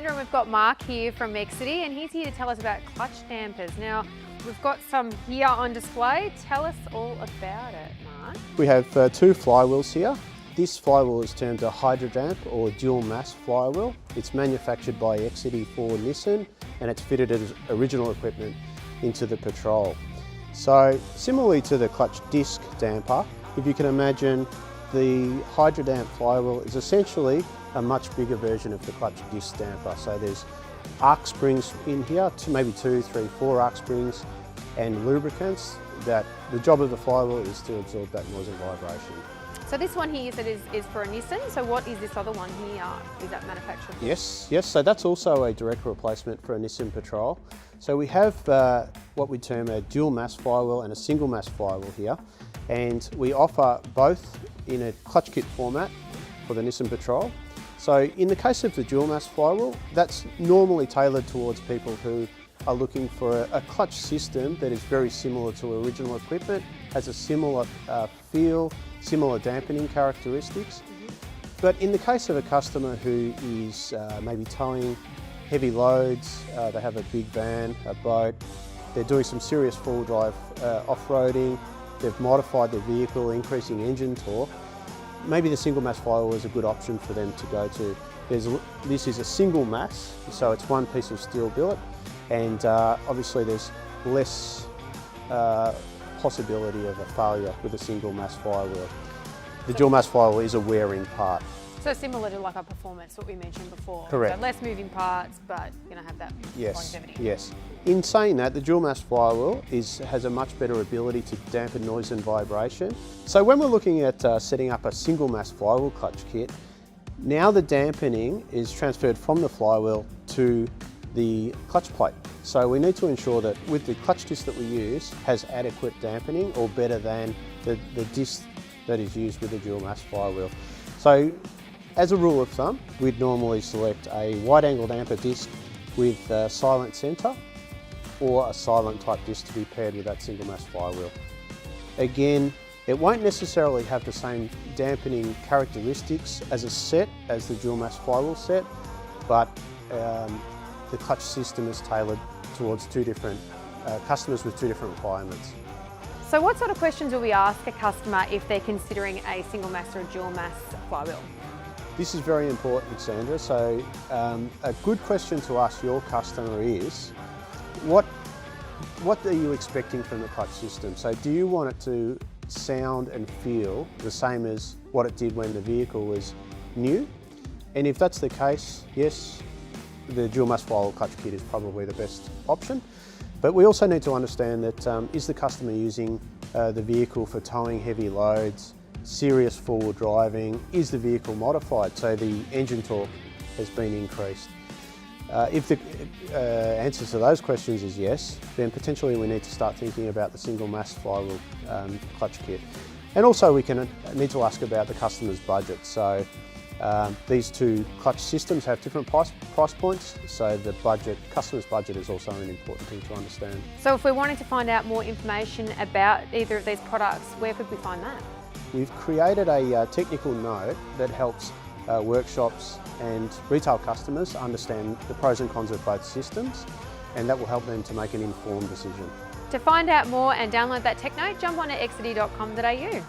Sandra, and we've got Mark here from Mechanic, and he's here to tell us about clutch dampers. Now, we've got some here on display. Tell us all about it, Mark. We have two flywheels here. This flywheel is termed a hydrodamp or dual mass flywheel. It's manufactured by Mechanic for Nissan, and it's fitted as original equipment into the Patrol. So similarly to the clutch disc damper, if you can imagine, the hydrodamp flywheel is essentially a much bigger version of the clutch disc damper. So there's arc springs in here, maybe 2, 3, 4 arc springs, and lubricants that the job of the flywheel is to absorb that noise and vibration. So this one here you said is for a Nissan. So what is this other one here? Is that manufactured? Yes. So that's also a direct replacement for a Nissan Patrol. So we have what we term a dual mass flywheel and a single mass flywheel here. And we offer both in a clutch kit format for the Nissan Patrol. So in the case of the dual mass flywheel, that's normally tailored towards people who are looking for a clutch system that is very similar to original equipment, has a similar feel, similar dampening characteristics. But in the case of a customer who is maybe towing heavy loads, they have a big van, a boat, they're doing some serious four-wheel drive off-roading, they've modified their vehicle, increasing engine torque, maybe the single mass flywheel is a good option for them to go to. This is a single mass, so it's one piece of steel billet, and obviously there's less possibility of a failure with a single mass flywheel. The dual mass flywheel is a wearing part. So similar to like a performance, what we mentioned before. Correct. So less moving parts, but you're going to have that longevity. Yes. In saying that, the dual mass flywheel has a much better ability to dampen noise and vibration. So when we're looking at setting up a single mass flywheel clutch kit, now the dampening is transferred from the flywheel to the clutch plate. So we need to ensure that with the clutch disc that we use has adequate dampening, or better than the disc that is used with the dual mass flywheel. So as a rule of thumb, we'd normally select a wide angle damper disc with a silent centre, or a silent type disc to be paired with that single mass flywheel. Again, it won't necessarily have the same dampening characteristics as a set as the dual mass flywheel set, but the clutch system is tailored towards two different customers with two different requirements. So what sort of questions will we ask a customer if they're considering a single mass or a dual mass flywheel? This is very important, Sandra. So a good question to ask your customer is, what are you expecting from the clutch system? So do you want it to sound and feel the same as what it did when the vehicle was new? And if that's the case, yes, the dual mass flywheel clutch kit is probably the best option. But we also need to understand that is the customer using the vehicle for towing heavy loads, serious forward driving? Is the vehicle modified so the engine torque has been increased? If the answer to those questions is yes, then potentially we need to start thinking about the single mass flywheel clutch kit. And also we need to ask about the customer's budget. So these two clutch systems have different price points, so the customer's budget is also an important thing to understand. So if we're wanting to find out more information about either of these products, where could we find that? We've created a technical note that helps workshops and retail customers understand the pros and cons of both systems, and that will help them to make an informed decision. To find out more and download that tech note, jump on to Mechanic.com.au.